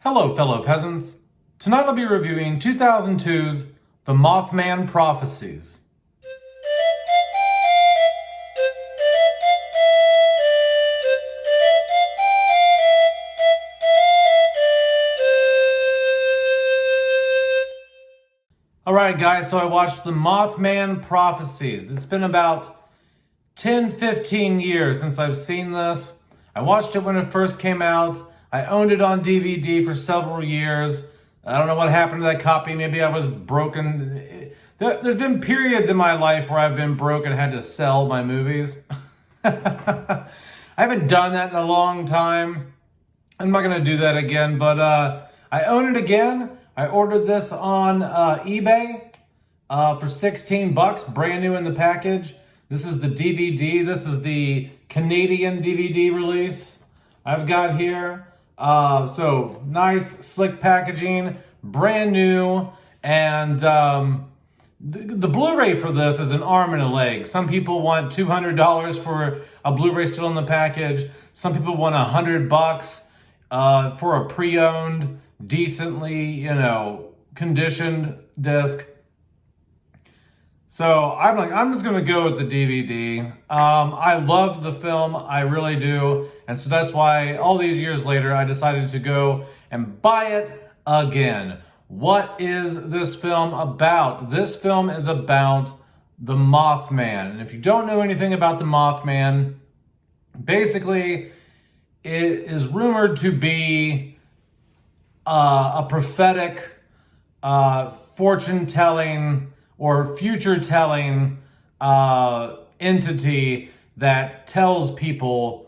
Hello, fellow peasants. Tonight I'll be reviewing 2002's The Mothman Prophecies. Alright guys, so I watched The Mothman Prophecies. It's been about 10-15 years since I've seen this. I watched it when it first came out. I owned it on DVD for several years. I don't know what happened to that copy. Maybe I was broken. There's been periods in my life where I've been broke and had to sell my movies. I haven't done that in a long time. I'm not going to do that again, but I own it again. I ordered this on eBay for 16 bucks, brand new in the package. This is the DVD. This is the Canadian DVD release I've got here. So nice, slick packaging, brand new, and the Blu-ray for this is an arm and a leg. Some people want $200 for a Blu-ray still in the package. Some people want $100 for a pre-owned, decently, conditioned disc. So I'm just gonna go with the DVD. I love the film, I really do. And so that's why all these years later, I decided to go and buy it again. What is this film about? This film is about the Mothman. And if you don't know anything about the Mothman, basically it is rumored to be a prophetic, fortune-telling, or future-telling entity that tells people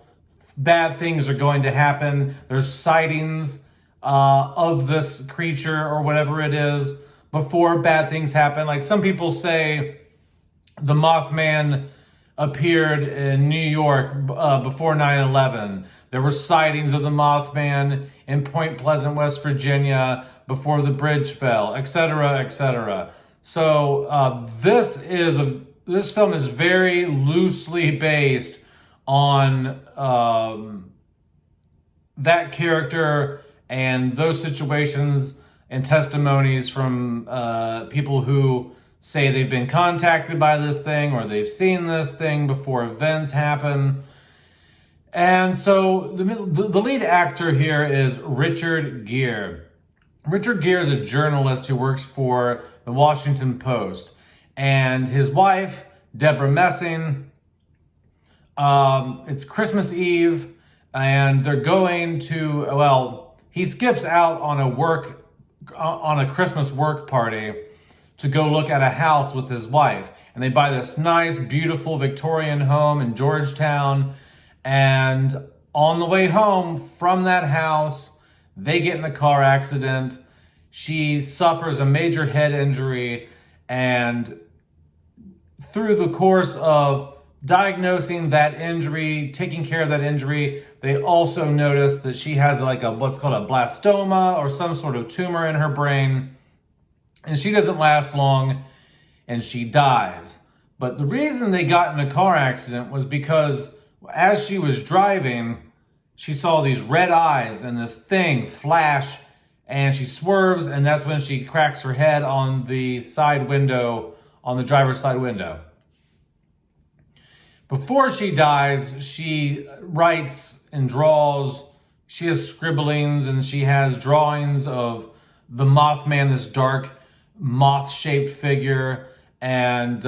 bad things are going to happen. There's sightings of this creature or whatever it is before bad things happen. Like some people say the Mothman appeared in New York before 9/11. There were sightings of the Mothman in Point Pleasant, West Virginia before the bridge fell, etc., etc. So this film is very loosely based on that character and those situations and testimonies from people who say they've been contacted by this thing or they've seen this thing before events happen. And so the lead actor here is Richard Gere. Richard Gere is a journalist who works for the Washington Post. And his wife, Deborah Messing, it's Christmas Eve, and they're going to, he skips out on a Christmas work party to go look at a house with his wife. And they buy this nice, beautiful Victorian home in Georgetown. And on the way home from that house, they get in a car accident. She suffers a major head injury, and through the course of diagnosing that injury, taking care of that injury, they also notice that she has what's called a blastoma or some sort of tumor in her brain, and she doesn't last long, and she dies. But the reason they got in a car accident was because as she was driving, she saw these red eyes and this thing flash, and she swerves, and that's when she cracks her head on the side window, on the driver's side window. Before she dies, she writes and draws. She has scribblings, and she has drawings of the Mothman, this dark moth-shaped figure, and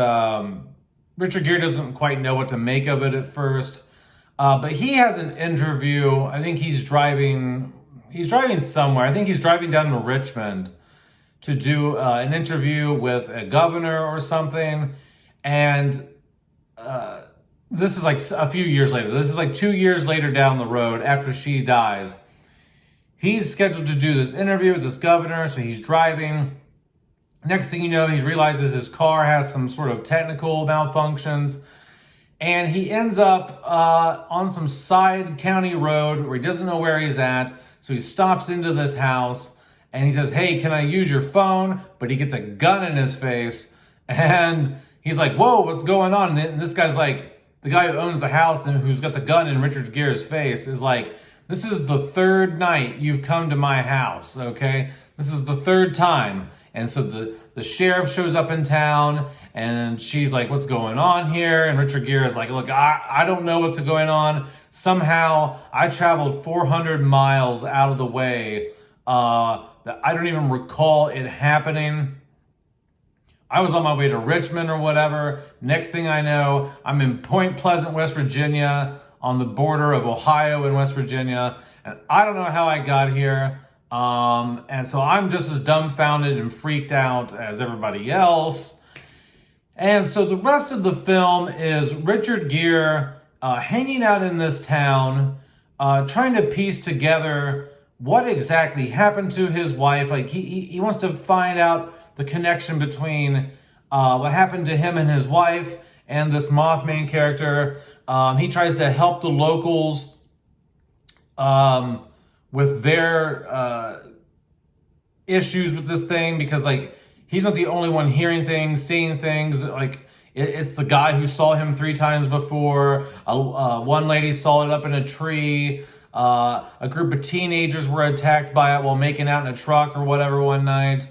Richard Gere doesn't quite know what to make of it at first. But he has an interview. I think he's driving somewhere. I think he's driving down to Richmond to do an interview with a governor or something. And this is like a few years later. This is like 2 years later down the road after she dies. He's scheduled to do this interview with this governor, so he's driving. Next thing you know, he realizes his car has some sort of technical malfunctions. And he ends up on some side county road where he doesn't know where he's at. So he stops into this house and he says, "Hey, can I use your phone?" But he gets a gun in his face. And he's like, "Whoa, what's going on?" And this guy's like, the guy who owns the house and who's got the gun in Richard Gere's face is like, This is the third night you've come to my house, okay? This is the third time. And so the sheriff shows up in town, and she's like, what's going on here? And Richard Gere is like, look, I don't know what's going on. Somehow I traveled 400 miles out of the way that I don't even recall it happening. I was on my way to Richmond or whatever. Next thing I know, I'm in Point Pleasant, West Virginia, on the border of Ohio and West Virginia. And I don't know how I got here. And so I'm just as dumbfounded and freaked out as everybody else. And so the rest of the film is Richard Gere hanging out in this town, trying to piece together what exactly happened to his wife. Like he wants to find out the connection between what happened to him and his wife and this Mothman character. He tries to help the locals with their issues with this thing, because like he's not the only one hearing things, seeing things. Like it's the guy who saw him 3 times before. One lady saw it up in a tree. A group of teenagers were attacked by it while making out in a truck or whatever one night.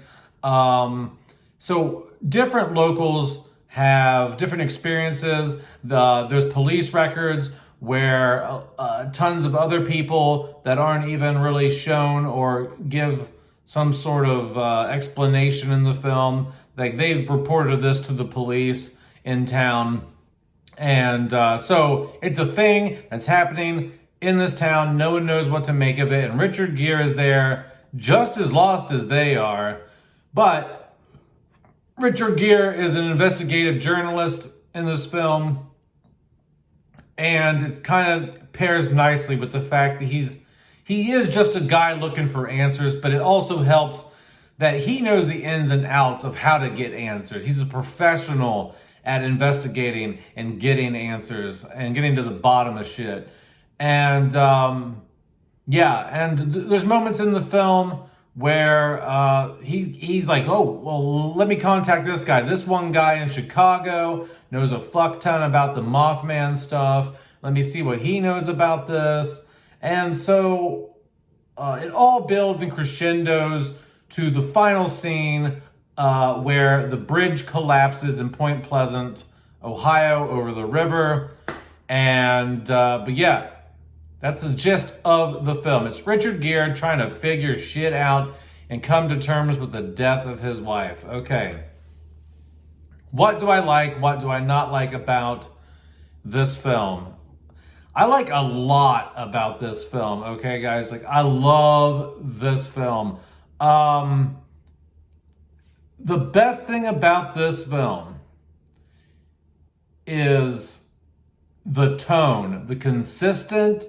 So different locals have different experiences. There's police records where tons of other people that aren't even really shown or give some sort of explanation in the film, like they've reported this to the police in town. And so it's a thing that's happening in this town. No one knows what to make of it. And Richard Gere is there just as lost as they are. But Richard Gere is an investigative journalist in this film. And it kind of pairs nicely with the fact that he is just a guy looking for answers, but it also helps that he knows the ins and outs of how to get answers. He's a professional at investigating and getting answers and getting to the bottom of shit. And there's moments in the film where he's like, oh, well, let me contact this guy. This one guy in Chicago knows a fuck ton about the Mothman stuff. Let me see what he knows about this. And so it all builds and crescendos to the final scene where the bridge collapses in Point Pleasant, Ohio, over the river. And, but yeah, that's the gist of the film. It's Richard Gere trying to figure shit out and come to terms with the death of his wife. Okay. What do I like? What do I not like about this film? I like a lot about this film, okay, guys? Like, I love this film. The best thing about this film is the tone, the consistent,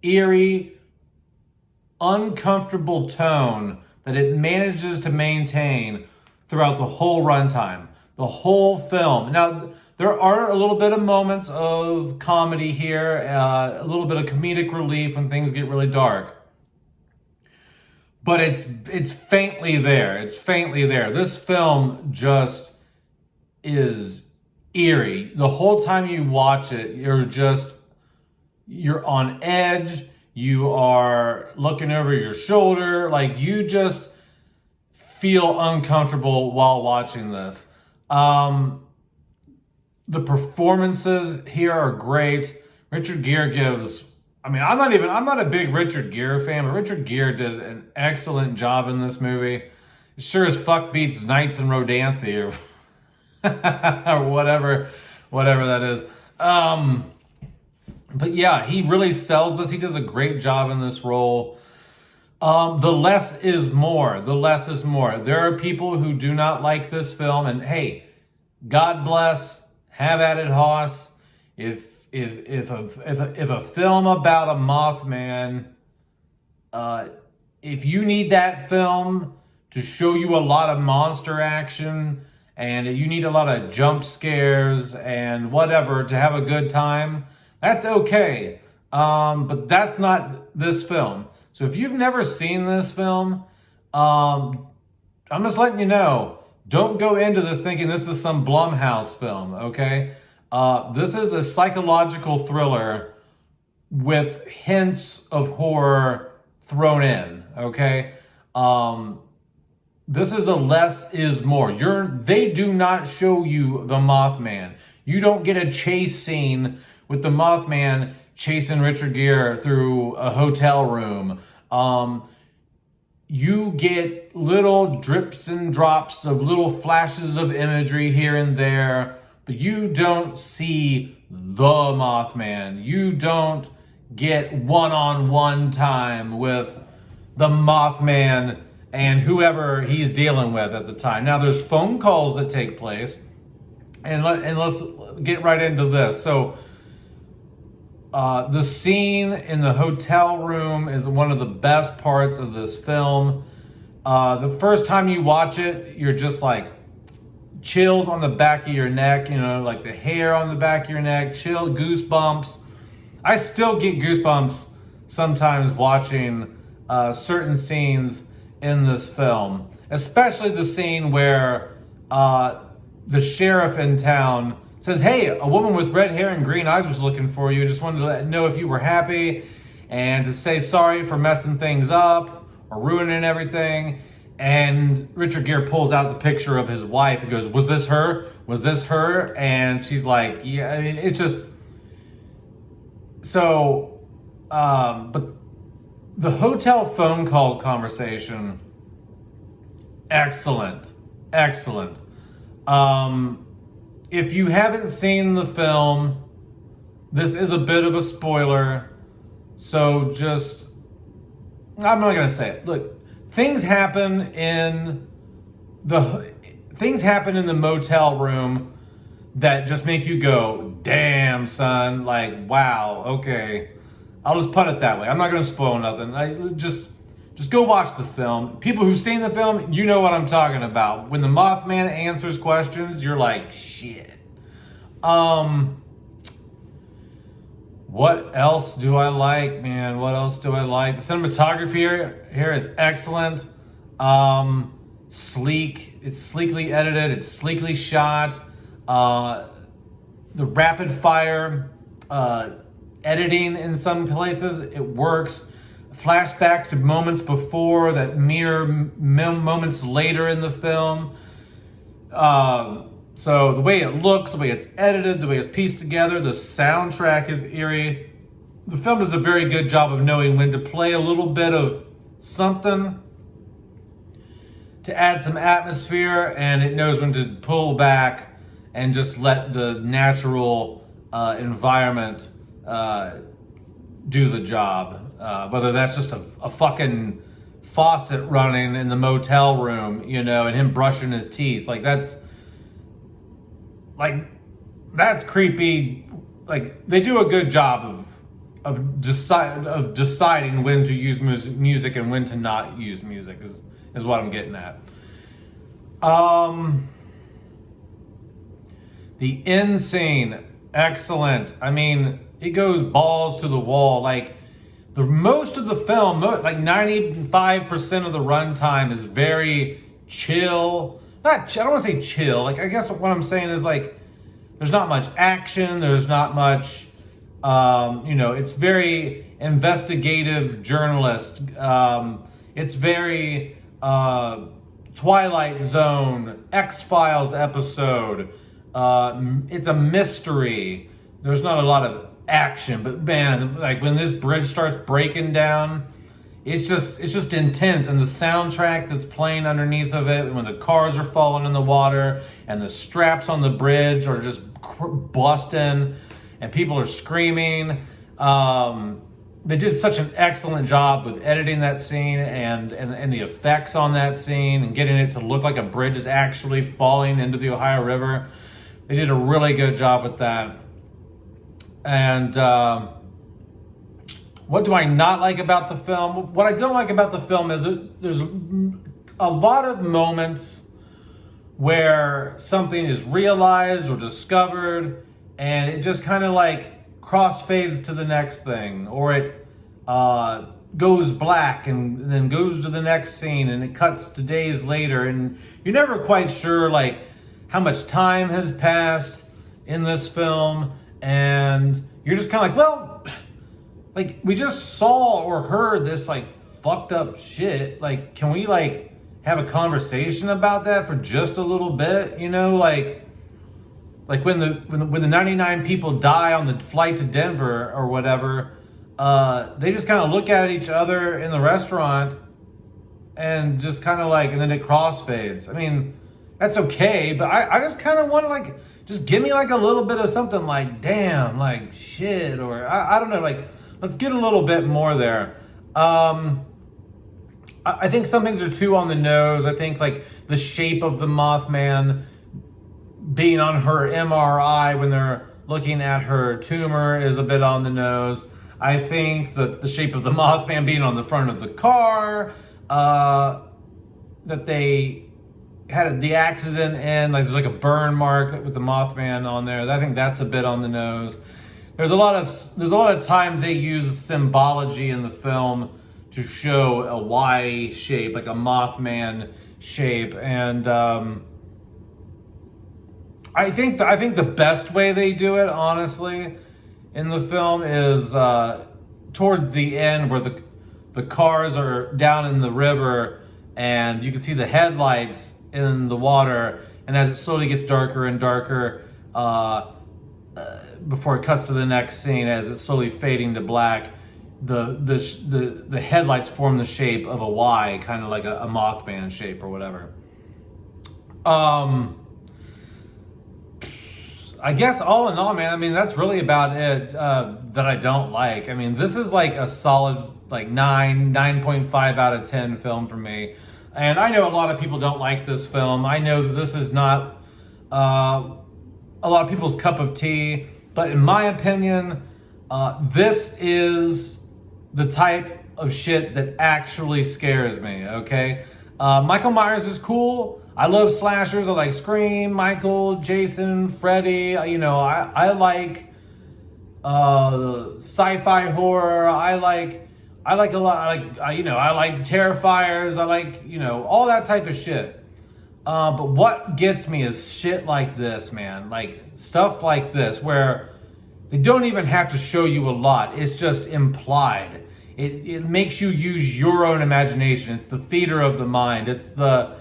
eerie, uncomfortable tone that it manages to maintain throughout the whole runtime, the whole film. Now, there are a little bit of moments of comedy here, a little bit of comedic relief when things get really dark. But it's faintly there. It's faintly there. This film just is eerie. The whole time you watch it, you're on edge. You are looking over your shoulder. Like, you just feel uncomfortable while watching this. The performances here are great. Richard Gere gives, I'm not a big Richard Gere fan, but Richard Gere did an excellent job in this movie. It sure as fuck beats Nights in Rodanthe or whatever that is. But yeah, he really sells this. He does a great job in this role. The less is more. The less is more. There are people who do not like this film, and hey, God bless. Have at it, Hoss. If a film about a Mothman, if you need that film to show you a lot of monster action and you need a lot of jump scares and whatever to have a good time, that's okay. But that's not this film. So if you've never seen this film, I'm just letting you know, don't go into this thinking this is some Blumhouse film, okay? This is a psychological thriller with hints of horror thrown in, okay? This is a less is more. They do not show you the Mothman. You don't get a chase scene with the Mothman chasing Richard Gere through a hotel room. You get little drips and drops of little flashes of imagery here and there, but you don't see the Mothman. You don't get one-on-one time with the Mothman and whoever he's dealing with at the time. Now, there's phone calls that take place, and let's get right into this. So, the scene in the hotel room is one of the best parts of this film. The first time you watch it, you're just like chills on the back of your neck, like the hair on the back of your neck, chill, goosebumps. I still get goosebumps sometimes watching certain scenes in this film, especially the scene where the sheriff in town says, "Hey, a woman with red hair and green eyes was looking for you. Just wanted to know if you were happy and to say sorry for messing things up or ruining everything." And Richard Gere pulls out the picture of his wife and goes, "Was this her? Was this her?" And she's like, "Yeah." I mean, it's just so. But the hotel phone call conversation, excellent. If you haven't seen the film, this is a bit of a spoiler. So I'm not going to say it. Look, things happen in the motel room that just make you go, "Damn, son," like, wow, okay. I'll just put it that way. I'm not going to spoil nothing. Just go watch the film. People who've seen the film, you know what I'm talking about. When the Mothman answers questions, you're like, shit. What else do I like, man? What else do I like? The cinematography here is excellent. Sleek. It's sleekly edited. It's sleekly shot. The rapid fire editing in some places, it works. Flashbacks to moments before that mirror moments later in the film. So the way it looks, the way it's edited, the way it's pieced together, the soundtrack is eerie. The film does a very good job of knowing when to play a little bit of something to add some atmosphere, and it knows when to pull back and just let the natural environment do the job. Whether that's just a fucking faucet running in the motel room, and him brushing his teeth. That's creepy. Like, they do a good job of deciding when to use music and when to not use music is what I'm getting at. The end scene, excellent. I mean, it goes balls to the wall. Like, the most of the film, like 95% of the runtime, is very chill. I don't want to say chill. Like, I guess what I'm saying is, like, there's not much action. There's not much, it's very investigative journalist. It's very Twilight Zone, X-Files episode. It's a mystery. There's not a lot of action, but man, like when this bridge starts breaking down, it's just intense. And the soundtrack that's playing underneath of it, when the cars are falling in the water and the straps on the bridge are just busting and people are screaming. They did such an excellent job with editing that scene and the effects on that scene and getting it to look like a bridge is actually falling into the Ohio River. They did a really good job with that. And what do I not like about the film? What I don't like about the film is that there's a lot of moments where something is realized or discovered and it just kind of like crossfades to the next thing, or it goes black and then goes to the next scene and it cuts to days later, and you're never quite sure like how much time has passed in this film. And you're just kind of like, well, like, we just saw or heard this, like, fucked up shit. Like, can we, like, have a conversation about that for just a little bit? You know, like when the 99 people die on the flight to Denver or whatever, they just kind of look at each other in the restaurant and just kind of like, and then it crossfades. I mean, that's okay, but I just kind of want to, like, just give me like a little bit of something like, damn, like, shit, or I don't know, like, let's get a little bit more there. I think some things are too on the nose. I think, like, the shape of the Mothman being on her MRI when they're looking at her tumor is a bit on the nose. I think that the shape of the Mothman being on the front of the car, that they had the accident in, like, there's like a burn mark with the Mothman on there. I think that's a bit on the nose. There's a lot of times they use symbology in the film to show a Y shape, like a Mothman shape, and I think the best way they do it, honestly, in the film is towards the end where the cars are down in the river and you can see the headlights in the water, and as it slowly gets darker and darker, before it cuts to the next scene, as it's slowly fading to black, the headlights form the shape of a Y, kind of like a Mothman shape or whatever. I guess all in all, man, I mean, that's really about it that I don't like. I mean, this is like a solid, like, 9.5 out of 10 film for me. And I know a lot of people don't like this film. I know that this is not a lot of people's cup of tea. But in my opinion, this is the type of shit that actually scares me, okay? Michael Myers is cool. I love slashers. I like Scream, Michael, Jason, Freddy. You know, I like sci-fi horror. I like a lot. I like Terrifiers. I like, all that type of shit. But what gets me is shit like this, man. Like stuff like this where they don't even have to show you a lot. It's just implied. It makes you use your own imagination. It's the theater of the mind. It's the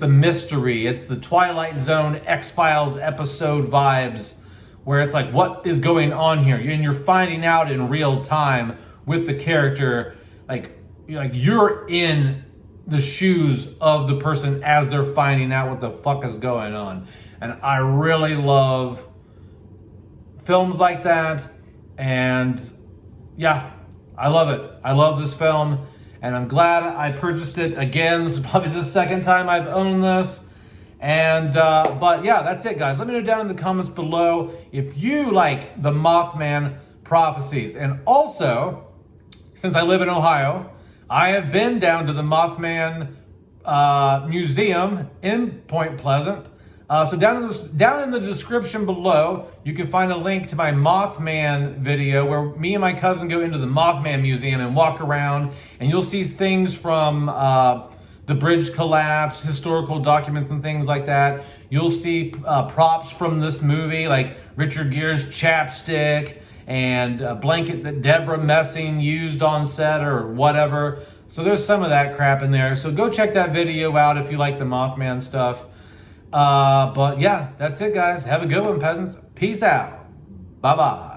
mystery. It's the Twilight Zone X-Files episode vibes where it's like, what is going on here? And you're finding out in real time with the character. Like you're in the shoes of the person as they're finding out what the fuck is going on. And I really love films like that. And yeah, I love it. I love this film, and I'm glad I purchased it again. This is probably the second time I've owned this. And, but yeah, that's it, guys. Let me know down in the comments below if you like the Mothman Prophecies. And also, since I live in Ohio, I have been down to the Mothman Museum in Point Pleasant. So down in the description below, you can find a link to my Mothman video where me and my cousin go into the Mothman Museum and walk around, and you'll see things from the bridge collapse, historical documents and things like that. You'll see props from this movie, like Richard Gere's chapstick and a blanket that Deborah Messing used on set or whatever. So there's some of that crap in there. So go check that video out if you like the Mothman stuff. But yeah, that's it, guys. Have a good one, peasants. Peace out. Bye-bye.